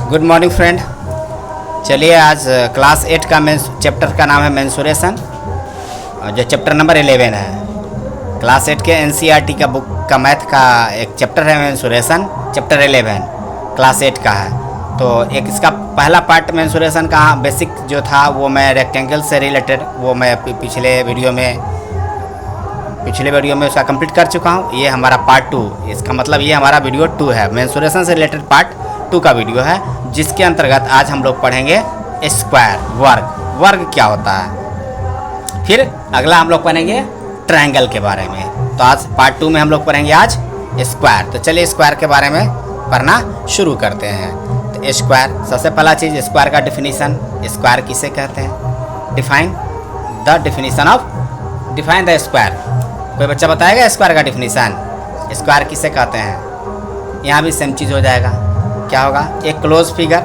Good morning friend. चलिए आज class 8 का चैप्टर का नाम है मेंसुरेशन और जो चैप्टर नंबर 11 है। क्लास 8 के एनसीईआरटी का बुक का मैथ का एक चैप्टर है मेंसुरेशन, चैप्टर 11 क्लास 8 का है। तो एक इसका पहला पार्ट मेंसुरेशन का बेसिक जो था वो मैं रेक्टेंगल से रिलेटेड वो मैं पिछले वीडियो में उसका कंप्लीट कर चुका हूँ। ये हमारा पार्ट 2, इसका मतलब ये हमारा वीडियो 2 है, मेंसुरेशन से रिलेटेड पार्ट 2 का वीडियो है, जिसके अंतर्गत आज हम लोग पढ़ेंगे स्क्वायर, वर्ग क्या होता है। फिर अगला हम लोग पढ़ेंगे ट्रायंगल के बारे में। तो आज पार्ट 2 में हम लोग पढ़ेंगे आज स्क्वायर। तो चलिए स्क्वायर के बारे में पढ़ना शुरू करते हैं। तो स्क्वायर, सबसे पहला चीज़ स्क्वायर का डिफिनीसन, स्क्वायर किसे कहते हैं। Define the square. कोई बच्चा बताएगा स्क्वायर का डिफिनीसन, स्क्वायर किसे कहते हैं। यहाँ भी सेम चीज़ हो जाएगा। क्या होगा, एक क्लोज फिगर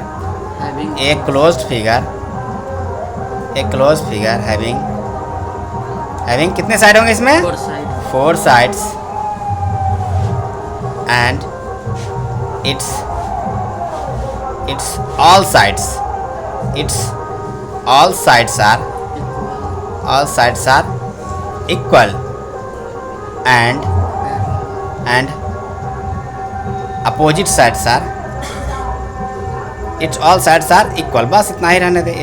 हैविंग कितने साइड होंगे इसमें, 4 sides and it's all sides are equal and opposite sides are, its all sides are equal। बस इतना ही रहने दे।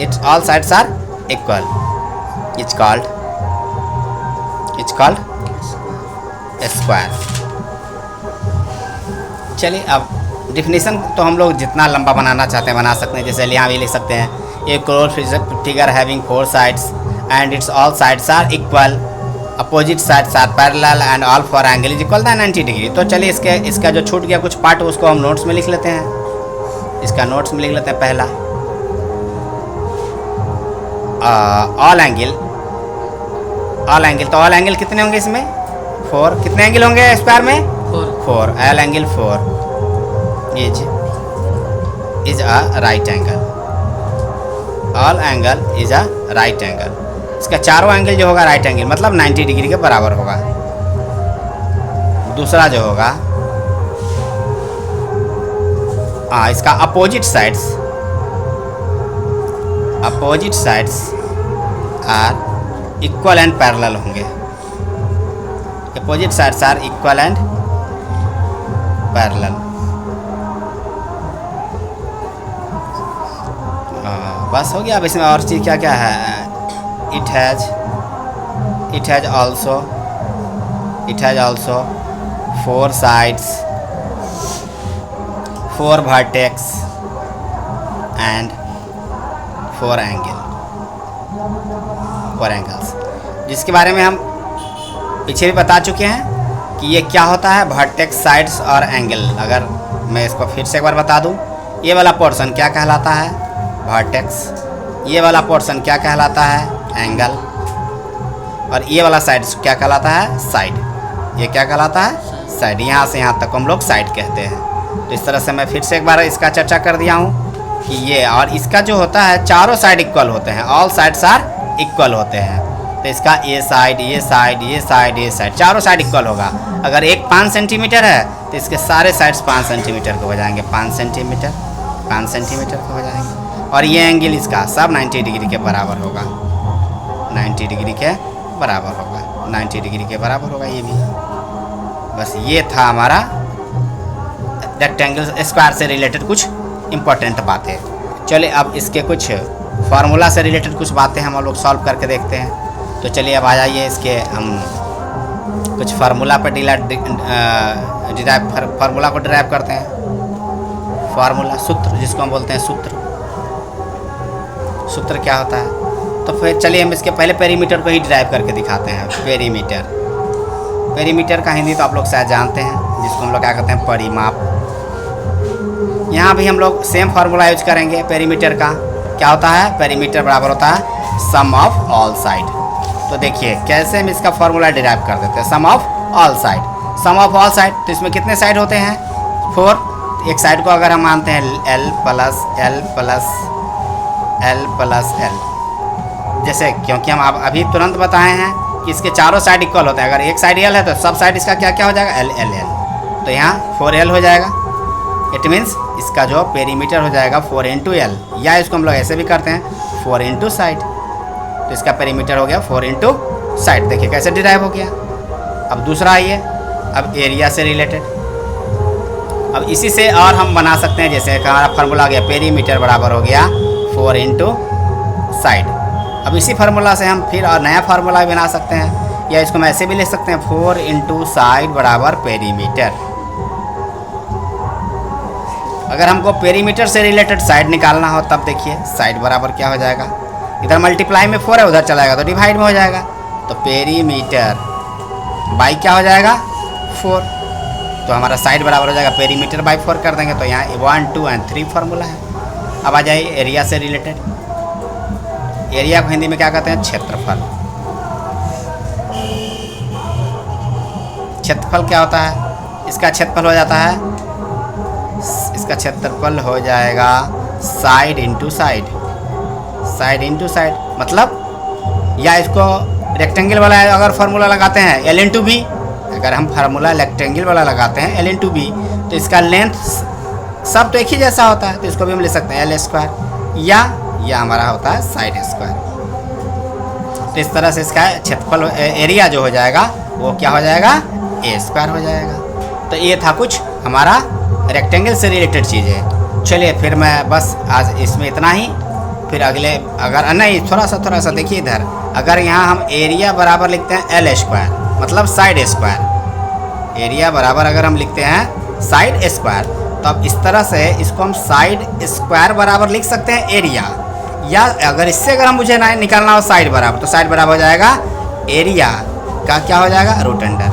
its all sides are equal, it's called square. चलिए अब डिफिनीशन तो हम लोग जितना लंबा बनाना चाहते हैं बना सकते हैं। जैसे यहाँ भी लिख सकते हैं a close figure having 4 sides and its all sides are equal, opposite sides are parallel and all four angle is equal 90 degree. तो चलिए इसका जो छूट गया कुछ पार्ट उसको हम नोट्स में लिख लेते हैं। इसका नोट्स में लिख लेते हैं। पहला ऑल एंगल कितने होंगे इसमें, 4। कितने एंगल होंगे स्क्वायर में, 4। All angle 4 is a right angle। all angle is a right angle। इसका चारों एंगल जो होगा राइट एंगल मतलब 90 डिग्री के बराबर होगा। दूसरा जो होगा इसका opposite sides are equal and parallel होंगे। Opposite sides are equal and parallel. बस हो गया। अब इसमें और चीज़ क्या क्या है, it has also 4 sides, 4 vertex and 4 angles, जिसके बारे में हम पीछे भी बता चुके हैं कि ये क्या होता है, वर्टेक्स, साइड्स और एंगल। अगर मैं इसको फिर से एक बार बता दूं, ये वाला पोर्शन क्या कहलाता है, वर्टेक्स। ये वाला पोर्शन क्या कहलाता है, एंगल। और ये वाला साइड क्या कहलाता है, साइड। ये क्या कहलाता है, साइड। यहाँ से यहाँ तक हम लोग साइड कहते हैं। तो इस तरह से मैं फिर से एक बार इसका चर्चा कर दिया हूँ कि ये और इसका जो होता है चारों साइड इक्वल होते हैं, ऑल साइड्स आर इक्वल होते हैं। तो इसका ये साइड चारों साइड इक्वल होगा। अगर एक 5 सेंटीमीटर है तो इसके सारे साइड्स 5 सेंटीमीटर को हो जाएंगे, 5 सेंटीमीटर को हो जाएंगे। और ये एंगल इसका सब 90 डिग्री के बराबर होगा, 90 डिग्री के बराबर होगा ये भी। बस ये था हमारा रेक्टेंगल स्क्वायर से रिलेटेड कुछ इम्पोर्टेंट बातें। चलिए अब इसके कुछ फार्मूला से रिलेटेड कुछ बातें हम लोग सॉल्व करके देखते हैं। तो चलिए अब आ जाइए, इसके हम कुछ फार्मूला पर फार्मूला को डिराइव करते हैं। फार्मूला, सूत्र जिसको हम बोलते हैं सूत्र क्या होता है। तो फिर चलिए हम इसके पहले पेरीमीटर को ही डिराइव करके दिखाते हैं। पेरीमीटर का हिंदी तो आप लोग शायद जानते हैं, जिसको हम लोग क्या कहते हैं, परिमाप। यहाँ भी हम लोग सेम फार्मूला यूज करेंगे पेरीमीटर का। क्या होता है, पेरीमीटर बराबर होता है सम ऑफ ऑल साइड। तो देखिए कैसे हम इसका फार्मूला डिराइव कर देते हैं, सम ऑफ ऑल साइड। तो इसमें कितने साइड होते हैं, 4। एक साइड को अगर हम मानते हैं L प्लस L, जैसे क्योंकि हम अभी तुरंत बताए हैं कि इसके चारों साइड इक्वल होते हैं। अगर एक साइड L है तो सब साइड इसका क्या क्या हो जाएगा, L। तो यहाँ 4L हो जाएगा। इट मीन्स इसका जो पेरीमीटर हो जाएगा 4 इंटू एल, या इसको हम लोग ऐसे भी करते हैं 4 इंटू साइड। तो इसका पेरीमीटर हो गया 4 इंटू साइड। देखिए कैसे डिराइव हो गया। अब दूसरा आइए, अब एरिया से रिलेटेड। अब इसी से और हम बना सकते हैं, जैसे हमारा फार्मूला आ गया पेरीमीटर बराबर हो गया 4 इंटू साइड। अब इसी फार्मूला से हम फिर और नया फार्मूला भी बना सकते हैं, या इसको मैं ऐसे भी लिख सकते हैं 4 इंटू साइड बराबर पेरीमीटर। अगर हमको पेरीमीटर से रिलेटेड साइड निकालना हो तब देखिए साइड बराबर क्या हो जाएगा, इधर मल्टीप्लाई में 4 है, उधर चला जाएगा तो डिवाइड में हो जाएगा। तो पेरीमीटर बाई क्या हो जाएगा 4, तो हमारा साइड बराबर हो जाएगा पेरीमीटर बाई 4 कर देंगे। तो यहाँ 1, 2 और 3 फार्मूला है। अब आ जाइए एरिया से रिलेटेड। एरिया को हिंदी में क्या कहते हैं, क्षेत्रफल। क्षेत्रफल क्या होता है, इसका क्षेत्रफल हो जाता है, इसका क्षेत्रफल हो जाएगा side into side, side into side मतलब, या इसको रेक्टेंगल वाला अगर फार्मूला लगाते हैं एल इंटू बी, अगर हम फार्मूला रेक्टेंगल वाला लगाते हैं एल इंटू बी तो इसका लेंथ सब तो एक ही जैसा होता है, तो इसको भी हम ले सकते हैं एल स्क्वायर, या हमारा होता है साइड स्क्वायर। तो इस तरह से इसका क्षेत्रफल एरिया जो हो जाएगा वो क्या हो जाएगा, ए स्क्वायर हो जाएगा। तो ये था कुछ हमारा रेक्टेंगल से रिलेटेड चीज़ें। चलिए फिर मैं बस आज इसमें इतना ही, फिर अगले अगर नहीं थोड़ा सा देखिए इधर, अगर यहाँ हम एरिया बराबर लिखते हैं एल स्क्वायर मतलब साइड स्क्वायर, एरिया बराबर अगर हम लिखते हैं साइड स्क्वायर, तो अब इस तरह से इसको हम साइड स्क्वायर बराबर लिख सकते हैं एरिया, या अगर इससे अगर हम मुझे निकालना हो साइड बराबर, तो साइड बराबर हो जाएगा एरिया का क्या हो जाएगा रूट अंडर,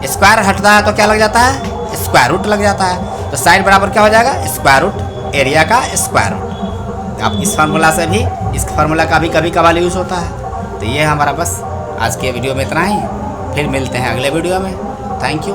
स्क्वायर हटता है तो क्या लग जाता है, स्क्वायर रूट लग जाता है। तो साइड बराबर क्या हो जाएगा, स्क्वायर रूट एरिया का स्क्वायर रूट। अब इस फार्मूला से भी, इस फार्मूला का भी कभी कभार यूज़ होता है। तो ये हमारा बस आज के वीडियो में इतना ही, फिर मिलते हैं अगले वीडियो में। Thank you.